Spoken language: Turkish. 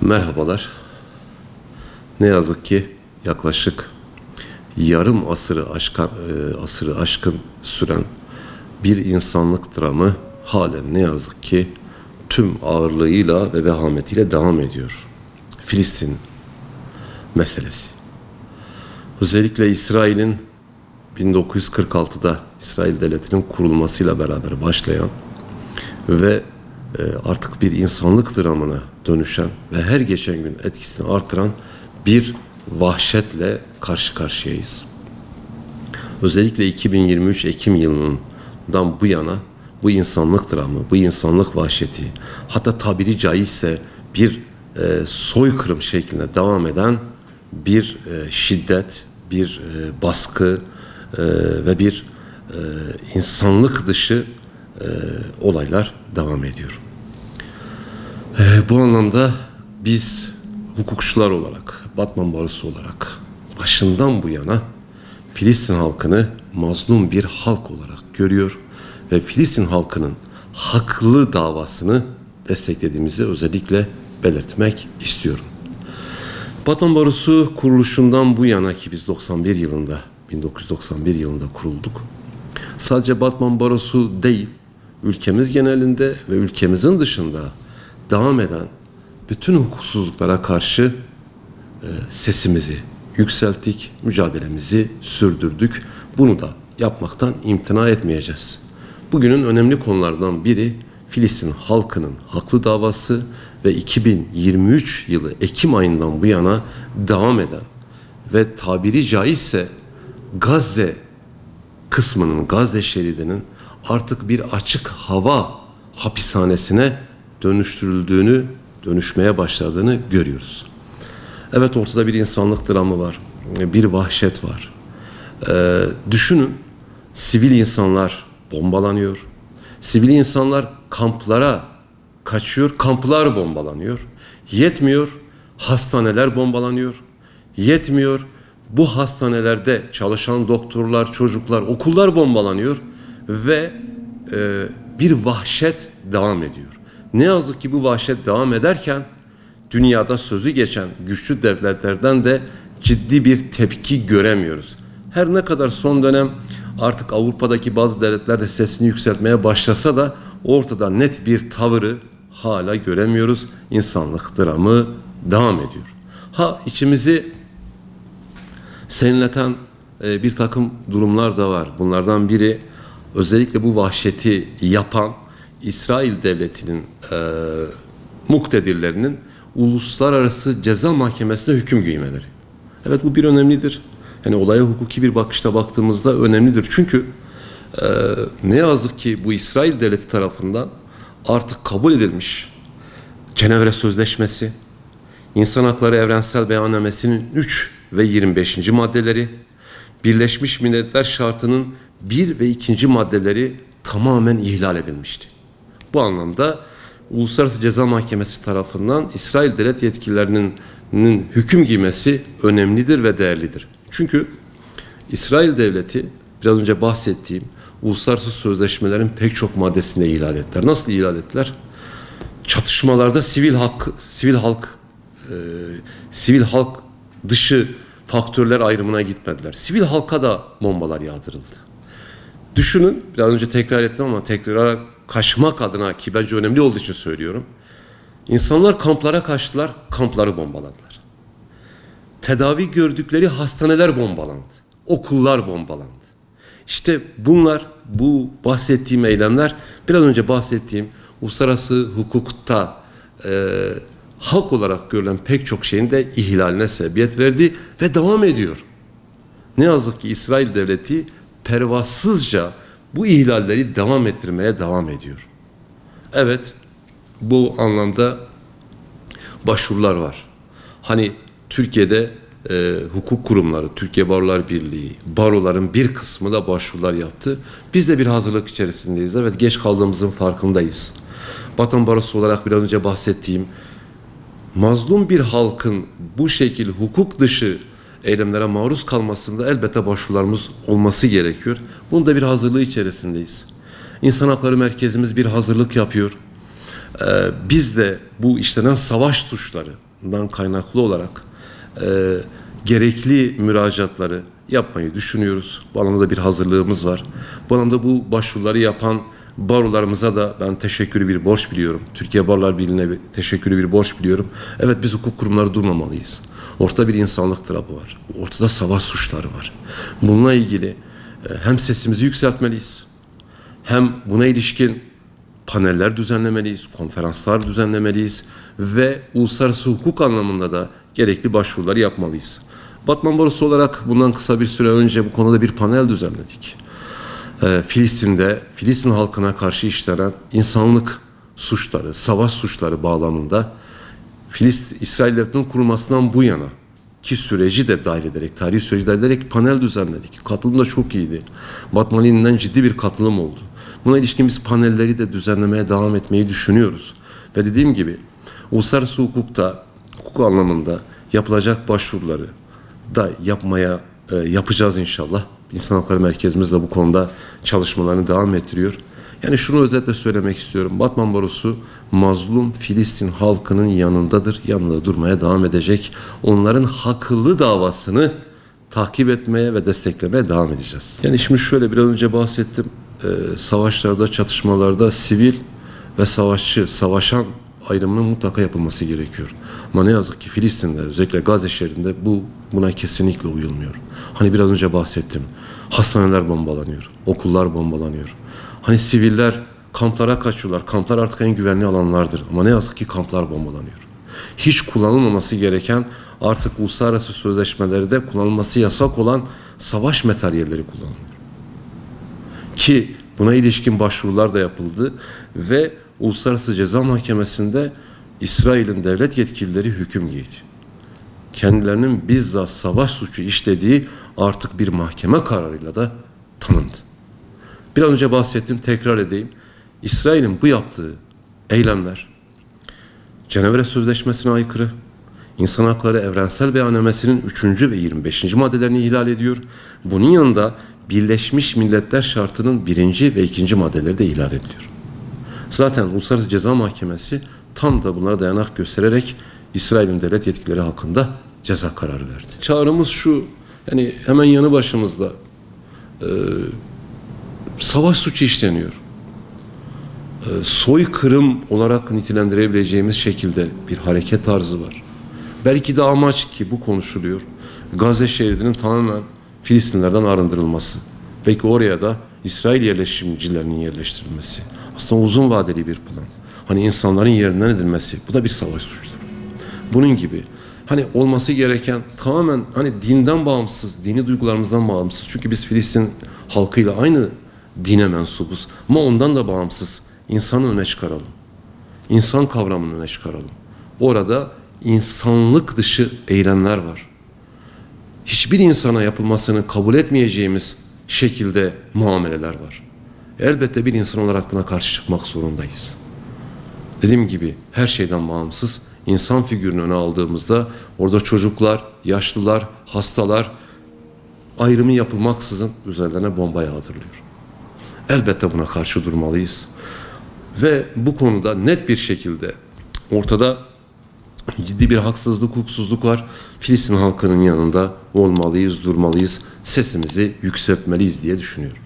Merhabalar. Ne yazık ki yaklaşık yarım asırı aşkın süren bir insanlık dramı halen ne yazık ki tüm ağırlığıyla ve vehametiyle devam ediyor. Filistin meselesi. Özellikle İsrail'in 1946'da İsrail Devleti'nin kurulmasıyla beraber başlayan ve artık bir insanlık dramına dönüşen ve her geçen gün etkisini artıran bir vahşetle karşı karşıyayız. Özellikle 2023 Ekim yılından bu yana bu insanlık dramı, bu insanlık vahşeti, hatta tabiri caizse bir soykırım şeklinde devam eden bir şiddet, bir baskı ve bir insanlık dışı olaylar devam ediyor. Bu anlamda biz hukukçular olarak, Batman Barosu olarak başından bu yana Filistin halkını mazlum bir halk olarak görüyor ve Filistin halkının haklı davasını desteklediğimizi özellikle belirtmek istiyorum. Batman Barosu kuruluşundan bu yana ki biz 1991 yılında kurulduk. Sadece Batman Barosu değil, ülkemiz genelinde ve ülkemizin dışında devam eden bütün hukuksuzluklara karşı sesimizi yükselttik, mücadelemizi sürdürdük. Bunu da yapmaktan imtina etmeyeceğiz. Bugünün önemli konulardan biri Filistin halkının haklı davası ve 2023 yılı Ekim ayından bu yana devam eden ve tabiri caizse Gazze kısmının, Gazze şeridinin artık bir açık hava hapishanesine dönüşmeye başladığını görüyoruz. Evet, ortada bir insanlık dramı var, bir vahşet var. Düşünün, sivil insanlar bombalanıyor, sivil insanlar kamplara kaçıyor, kamplar bombalanıyor. Yetmiyor, hastaneler bombalanıyor. Yetmiyor, bu hastanelerde çalışan doktorlar, çocuklar, okullar bombalanıyor ve bir vahşet devam ediyor. Ne yazık ki bu vahşet devam ederken dünyada sözü geçen güçlü devletlerden de ciddi bir tepki göremiyoruz. Her ne kadar son dönem artık Avrupa'daki bazı devletler de sesini yükseltmeye başlasa da ortada net bir tavırı hala göremiyoruz. İnsanlık dramı devam ediyor. İçimizi serinleten bir takım durumlar da var. Bunlardan biri özellikle bu vahşeti yapan İsrail Devleti'nin muktedirlerinin Uluslararası Ceza Mahkemesi'ne hüküm giymeleri. Evet, bu bir önemlidir. Yani olaya hukuki bir bakışta baktığımızda önemlidir. Çünkü ne yazık ki bu İsrail Devleti tarafından artık kabul edilmiş Cenevre Sözleşmesi, İnsan Hakları Evrensel Beyannamesi'nin 3 ve 25. maddeleri, Birleşmiş Milletler Şartı'nın 1 ve 2. maddeleri tamamen ihlal edilmişti. Bu anlamda Uluslararası Ceza Mahkemesi tarafından İsrail devlet yetkililerinin hüküm giymesi önemlidir ve değerlidir. Çünkü İsrail devleti biraz önce bahsettiğim uluslararası sözleşmelerin pek çok maddesinde ihlal ettiler. Nasıl ihlal ettiler? Çatışmalarda sivil halk dışı faktörler ayrımına gitmediler. Sivil halka da bombalar yağdırıldı. Düşünün, biraz önce tekrar ettim ama tekrara kaçmak adına, ki bence önemli olduğu için söylüyorum. İnsanlar kamplara kaçtılar, kampları bombaladılar. Tedavi gördükleri hastaneler bombalandı, okullar bombalandı. İşte bunlar, bu bahsettiğim eylemler, biraz önce bahsettiğim uluslararası hukukta hak olarak görülen pek çok şeyin de ihlaline sebebiyet verdi ve devam ediyor. Ne yazık ki İsrail Devleti pervasızca bu ihlalleri devam ettirmeye devam ediyor. Evet, bu anlamda başvurular var. Hani Türkiye'de hukuk kurumları, Türkiye Barolar Birliği, baroların bir kısmı da başvurular yaptı. Biz de bir hazırlık içerisindeyiz. Evet, geç kaldığımızın farkındayız. Batman Barosu olarak biraz önce bahsettiğim mazlum bir halkın bu şekil hukuk dışı eylemlere maruz kalmasında elbette başvurularımız olması gerekiyor. Bunun da bir hazırlığı içerisindeyiz. İnsan Hakları Merkezimiz bir hazırlık yapıyor. Biz de bu işlenen savaş suçlarından kaynaklı olarak gerekli müracaatları yapmayı düşünüyoruz. Bu anlamda bir hazırlığımız var. Bu anlamda bu başvuruları yapan barolarımıza da ben teşekkürü bir borç biliyorum. Türkiye Barolar Birliği'ne teşekkürü bir borç biliyorum. Evet, biz hukuk kurumları durmamalıyız. Ortada bir insanlık tarafı var. Ortada savaş suçları var. Bununla ilgili hem sesimizi yükseltmeliyiz, hem buna ilişkin paneller düzenlemeliyiz, konferanslar düzenlemeliyiz ve uluslararası hukuk anlamında da gerekli başvuruları yapmalıyız. Batman Barosu olarak bundan kısa bir süre önce bu konuda bir panel düzenledik. Filistin halkına karşı işlenen insanlık suçları, savaş suçları bağlamında İsrail Devleti'nin kurulmasından bu yana ki süreci de dahil ederek, tarihi süreci dahil ederek panel düzenledik. Katılım da çok iyiydi. Batman ilinden ciddi bir katılım oldu. Buna ilişkin biz panelleri de düzenlemeye devam etmeyi düşünüyoruz. Ve dediğim gibi uluslararası hukukta, hukuk anlamında yapılacak başvuruları da yapacağız inşallah. İnsan Hakları Merkezimiz de bu konuda çalışmalarını devam ettiriyor. Yani şunu özetle söylemek istiyorum. Batman Barosu mazlum Filistin halkının yanındadır. Yanında durmaya devam edecek. Onların haklı davasını takip etmeye ve desteklemeye devam edeceğiz. Yani şimdi şöyle biraz önce bahsettim. Savaşlarda, çatışmalarda sivil ve savaşan ayrımının mutlaka yapılması gerekiyor. Ama ne yazık ki Filistin'de, özellikle Gazze şehrinde buna kesinlikle uyulmuyor. Hani biraz önce bahsettim. Hastaneler bombalanıyor, okullar bombalanıyor. Hani siviller kamplara kaçıyorlar. Kamplar artık en güvenli alanlardır. Ama ne yazık ki kamplar bombalanıyor. Hiç kullanılmaması gereken, artık uluslararası sözleşmelerde kullanılması yasak olan savaş materyalleri kullanılıyor. Ki buna ilişkin başvurular da yapıldı ve Uluslararası Ceza Mahkemesi'nde İsrail'in devlet yetkilileri hüküm giydi. Kendilerinin bizzat savaş suçu işlediği artık bir mahkeme kararıyla da tanındı. Bir an önce bahsettim, tekrar edeyim. İsrail'in bu yaptığı eylemler Cenevre Sözleşmesi'ne aykırı, İnsan Hakları Evrensel Beyannamesi'nin 3. ve 25. maddelerini ihlal ediyor. Bunun yanında Birleşmiş Milletler Şartı'nın 1. ve 2. maddeleri de ihlal ediliyor. Zaten Uluslararası Ceza Mahkemesi tam da bunlara dayanak göstererek İsrail'in devlet yetkileri hakkında ceza kararı verdi. Çağrımız şu, yani hemen yanı başımızda savaş suçu işleniyor. Soykırım olarak nitelendirebileceğimiz şekilde bir hareket tarzı var. Belki de amaç ki bu konuşuluyor. Gazze şeridinin tamamen Filistinlerden arındırılması. Belki oraya da İsrail yerleşimcilerinin yerleştirilmesi. Aslında uzun vadeli bir plan. Hani insanların yerinden edilmesi. Bu da bir savaş suçları. Bunun gibi hani olması gereken tamamen hani dinden bağımsız, dini duygularımızdan bağımsız. Çünkü biz Filistin halkıyla aynı dine mensubuz. Ama ondan da bağımsız. İnsanı öne çıkaralım. İnsan kavramını öne çıkaralım. Orada insanlık dışı eylemler var. Hiçbir insana yapılmasını kabul etmeyeceğimiz şekilde muameleler var. Elbette bir insan olarak buna karşı çıkmak zorundayız. Dediğim gibi her şeyden bağımsız insan figürünü öne aldığımızda orada çocuklar, yaşlılar, hastalar ayrımı yapılmaksızın üzerlerine bomba yağdırılıyor. Elbette buna karşı durmalıyız. Ve bu konuda net bir şekilde ortada ciddi bir haksızlık, hukuksuzluk var. Filistin halkının yanında olmalıyız, durmalıyız, sesimizi yükseltmeliyiz diye düşünüyorum.